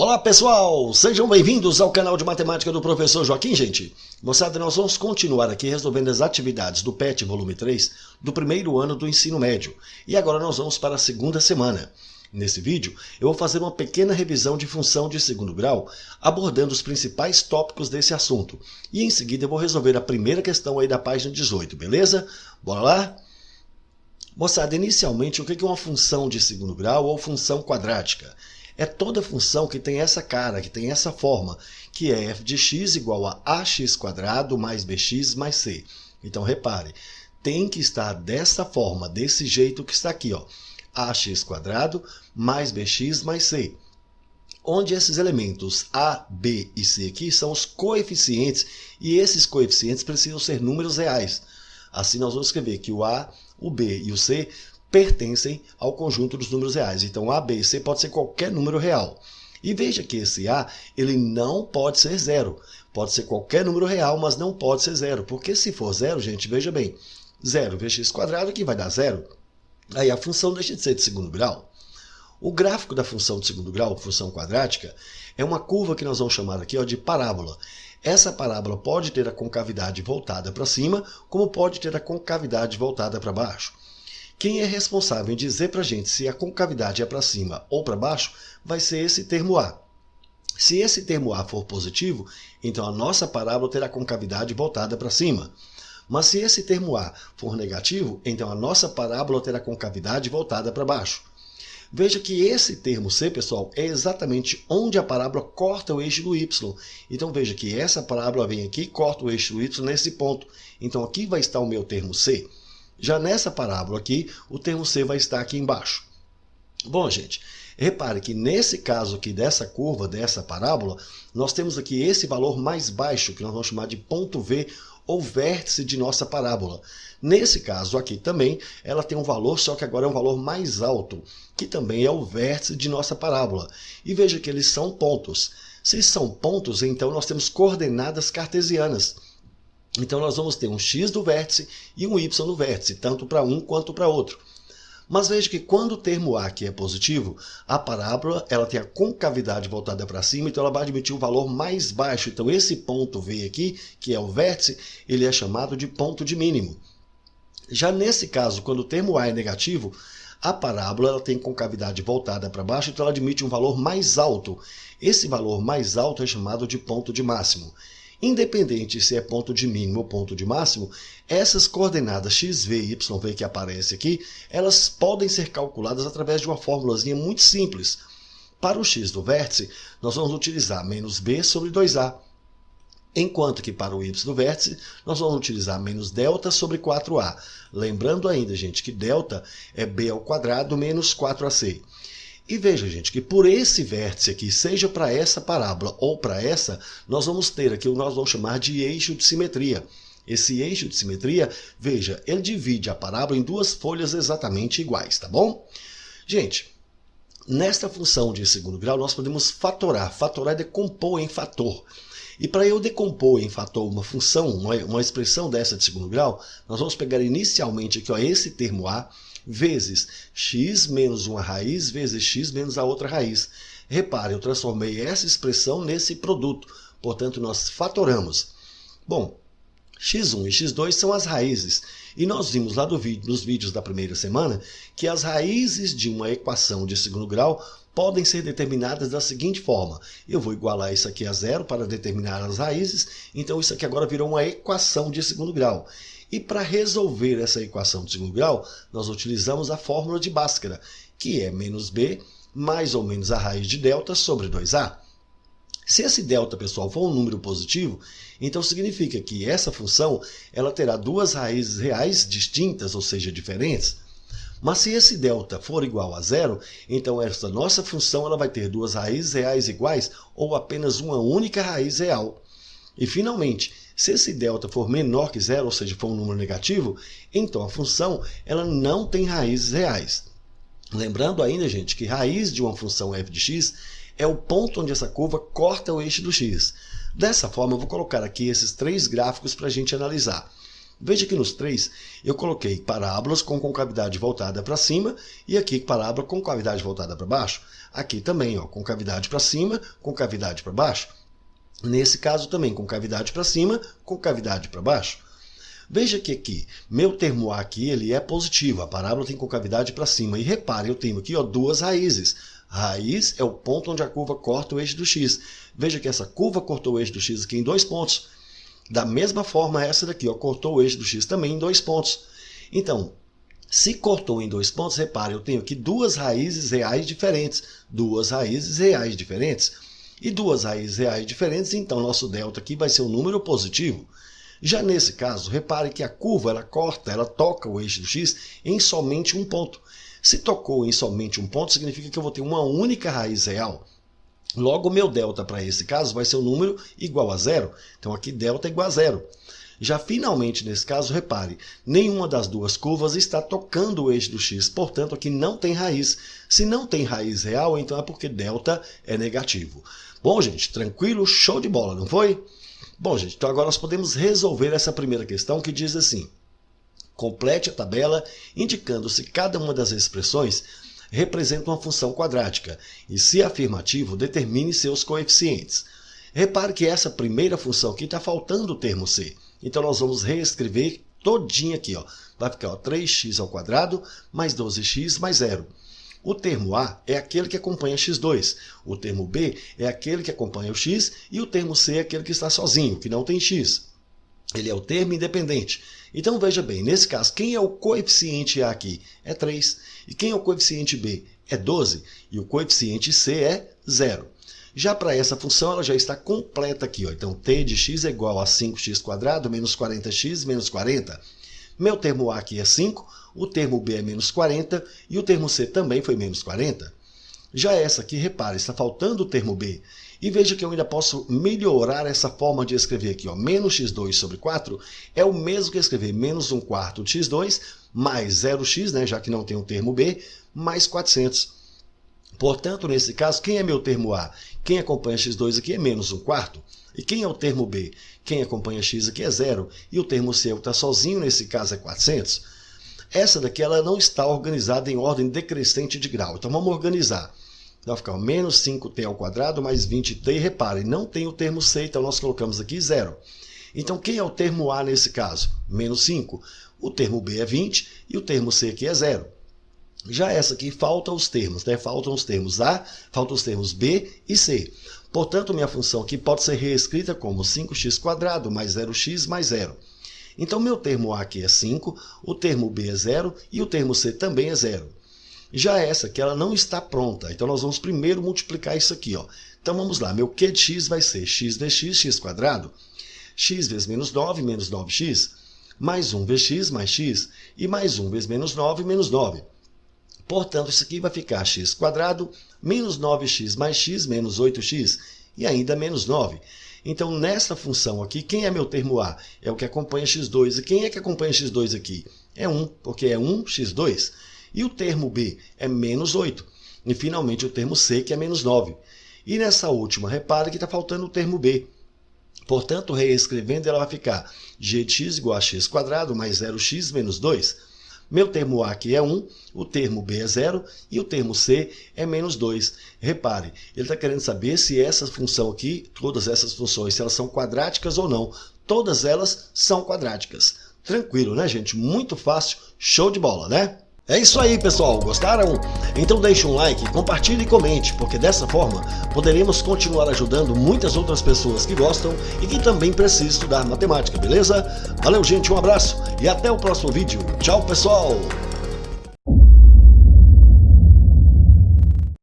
Olá pessoal, sejam bem-vindos ao canal de matemática do professor Joaquim, gente. Moçada, nós vamos continuar aqui resolvendo as atividades do PET volume 3 do primeiro ano do ensino médio. E agora nós vamos para a segunda semana. Nesse vídeo, eu vou fazer uma pequena revisão de função de segundo grau, abordando os principais tópicos desse assunto. E em seguida eu vou resolver a primeira questão aí da página 18, beleza? Bora lá? Moçada, inicialmente, o que é uma função de segundo grau ou função quadrática? É toda função que tem essa cara, que tem essa forma, que é f de x igual a ax² mais bx mais c. Então, repare, tem que estar dessa forma, desse jeito que está aqui, ó, ax² mais bx mais c. Onde esses elementos a, b e c aqui são os coeficientes, e esses coeficientes precisam ser números reais. Assim, nós vamos escrever que o a, o b e o c pertencem ao conjunto dos números reais. Então, A, B e C pode ser qualquer número real. E veja que esse A, ele não pode ser zero. Pode ser qualquer número real, mas não pode ser zero. Porque se for zero, gente, veja bem, 0 vezes x² aqui vai dar zero. Aí a função deixa de ser de segundo grau. O gráfico da função de segundo grau, função quadrática, é uma curva que nós vamos chamar aqui, ó, de parábola. Essa parábola pode ter a concavidade voltada para cima, como pode ter a concavidade voltada para baixo. Quem é responsável em dizer para a gente se a concavidade é para cima ou para baixo vai ser esse termo A. Se esse termo A for positivo, então a nossa parábola terá a concavidade voltada para cima. Mas se esse termo A for negativo, então a nossa parábola terá a concavidade voltada para baixo. Veja que esse termo C, pessoal, é exatamente onde a parábola corta o eixo do Y. Então veja que essa parábola vem aqui e corta o eixo do Y nesse ponto. Então aqui vai estar o meu termo C. Já nessa parábola aqui, o termo C vai estar aqui embaixo. Bom, gente, repare que nesse caso aqui dessa curva, dessa parábola, nós temos aqui esse valor mais baixo, que nós vamos chamar de ponto V, ou vértice de nossa parábola. Nesse caso aqui também, ela tem um valor, só que agora é um valor mais alto, que também é o vértice de nossa parábola. E veja que eles são pontos. Se são pontos, então nós temos coordenadas cartesianas. Então, nós vamos ter um x do vértice e um y do vértice, tanto para um quanto para outro. Mas veja que quando o termo A aqui é positivo, a parábola ela tem a concavidade voltada para cima, então ela vai admitir um valor mais baixo. Então, esse ponto V aqui, que é o vértice, ele é chamado de ponto de mínimo. Já nesse caso, quando o termo A é negativo, a parábola ela tem concavidade voltada para baixo, então ela admite um valor mais alto. Esse valor mais alto é chamado de ponto de máximo. Independente se é ponto de mínimo ou ponto de máximo, essas coordenadas xv e yv que aparecem aqui, elas podem ser calculadas através de uma formulazinha muito simples. Para o x do vértice, nós vamos utilizar menos b sobre 2a. Enquanto que para o y do vértice, nós vamos utilizar menos delta sobre 4a. Lembrando ainda, gente, que delta é b ao quadrado menos 4ac. E veja, gente, que por esse vértice aqui, seja para essa parábola ou para essa, nós vamos ter aqui o que nós vamos chamar de eixo de simetria. Esse eixo de simetria, veja, ele divide a parábola em duas folhas exatamente iguais, tá bom? Gente, nesta função de segundo grau, nós podemos fatorar. Fatorar é decompor em fator. E para eu decompor em fator uma função, uma expressão dessa de segundo grau, nós vamos pegar inicialmente aqui, ó, esse termo A, vezes x menos uma raiz vezes x menos a outra raiz. Repare, eu transformei essa expressão nesse produto, portanto nós fatoramos. Bom, x1 e x2 são as raízes, e nós vimos lá nos vídeos da primeira semana que as raízes de uma equação de segundo grau podem ser determinadas da seguinte forma. Eu vou igualar isso aqui a zero para determinar as raízes, então isso aqui agora virou uma equação de segundo grau. E para resolver essa equação de segundo grau, nós utilizamos a fórmula de Bhaskara, que é menos b mais ou menos a raiz de delta sobre 2a. Se esse delta, pessoal, for um número positivo, então significa que essa função ela terá duas raízes reais distintas, ou seja, diferentes. Mas se esse delta for igual a zero, então essa nossa função ela vai ter duas raízes reais iguais ou apenas uma única raiz real. E, finalmente, se esse delta for menor que zero, ou seja, for um número negativo, então a função ela não tem raízes reais. Lembrando ainda, gente, que raiz de uma função f de x é o ponto onde essa curva corta o eixo do x. Dessa forma, eu vou colocar aqui esses três gráficos para a gente analisar. Veja que nos três eu coloquei parábolas com concavidade voltada para cima e aqui parábola com concavidade voltada para baixo. Aqui também, ó, concavidade para cima, concavidade para baixo. Nesse caso também, concavidade para cima, concavidade para baixo. Veja que aqui, meu termo A aqui, ele é positivo, a parábola tem concavidade para cima. E repare, eu tenho aqui, ó, duas raízes. A raiz é o ponto onde a curva corta o eixo do x. Veja que essa curva cortou o eixo do x aqui em 2 pontos. Da mesma forma, essa daqui, ó, cortou o eixo do x também em 2 pontos. Então, se cortou em 2 pontos, repare, eu tenho aqui duas raízes reais diferentes. Duas raízes reais diferentes. E duas raízes reais diferentes, então nosso delta aqui vai ser um número positivo. Já nesse caso, repare que a curva ela toca o eixo do x em somente um ponto. Se tocou em somente um ponto, significa que eu vou ter uma única raiz real. Logo, meu delta para esse caso vai ser um número igual a zero. Então aqui delta é igual a zero. Já finalmente, nesse caso, repare, nenhuma das duas curvas está tocando o eixo do x, portanto aqui não tem raiz. Se não tem raiz real, então é porque delta é negativo. Bom, gente, tranquilo, show de bola, não foi? Bom, gente, então agora nós podemos resolver essa primeira questão que diz assim: complete a tabela indicando se cada uma das expressões representa uma função quadrática e, se afirmativo, determine seus coeficientes. Repare que essa primeira função aqui está faltando o termo c. Então nós vamos reescrever todinho aqui, ó. Vai ficar, ó, 3x² mais 12x mais 0. O termo A é aquele que acompanha x2, o termo B é aquele que acompanha o x e o termo C é aquele que está sozinho, que não tem x. Ele é o termo independente. Então veja bem, nesse caso, quem é o coeficiente A aqui? É 3. E quem é o coeficiente B? É 12. E o coeficiente C é 0. Já para essa função, ela já está completa aqui, ó. Então t de x é igual a 5x² menos 40x menos 40. Meu termo A aqui é 5, o termo B é menos 40 e o termo C também foi menos 40. Já essa aqui, repare, está faltando o termo B. E veja que eu ainda posso melhorar essa forma de escrever aqui, ó. Menos x2 sobre 4 é o mesmo que escrever menos 1/4 de x2 mais 0x, né, já que não tem o termo B, mais 400. Portanto, nesse caso, quem é meu termo A? Quem acompanha x2 aqui é menos 1/4. E quem é o termo B? Quem acompanha x aqui é 0. E o termo C, que está sozinho, nesse caso, é 400. Essa daqui ela não está organizada em ordem decrescente de grau. Então vamos organizar. Então vai ficar o menos 5t² mais 20t. E reparem, não tem o termo C, então nós colocamos aqui 0. Então quem é o termo A nesse caso? Menos 5. O termo B é 20 e o termo C aqui é 0. Já essa aqui faltam os termos, né? Faltam os termos A, faltam os termos B e C. Portanto, minha função aqui pode ser reescrita como 5x² mais 0x mais 0. Então, meu termo A aqui é 5, o termo B é 0 e o termo C também é 0. Já essa aqui, ela não está pronta. Então, nós vamos primeiro multiplicar isso aqui, ó. Então, vamos lá. Meu Q de x vai ser x vezes x², x vezes menos 9x, mais 1 vezes x mais x, e mais 1 vezes menos 9, menos 9. Portanto, isso aqui vai ficar x² menos 9x mais x menos 8x e ainda menos 9. Então, nessa função aqui, quem é meu termo A? É o que acompanha x2. E quem é que acompanha x2 aqui? É 1, porque é 1x2. E o termo B é menos 8. E, finalmente, o termo C, que é menos 9. E nessa última, repare que está faltando o termo B. Portanto, reescrevendo, ela vai ficar g de x igual a x² mais 0x menos 2. Meu termo A aqui é 1, o termo B é 0 e o termo C é menos 2. Repare, ele está querendo saber se essa função aqui, todas essas funções, se elas são quadráticas ou não. Todas elas são quadráticas. Tranquilo, né, gente? Muito fácil, show de bola, né? É isso aí, pessoal. Gostaram? Então deixe um like, compartilhe e comente, porque dessa forma poderemos continuar ajudando muitas outras pessoas que gostam e que também precisam estudar matemática, beleza? Valeu, gente, um abraço e até o próximo vídeo. Tchau, pessoal!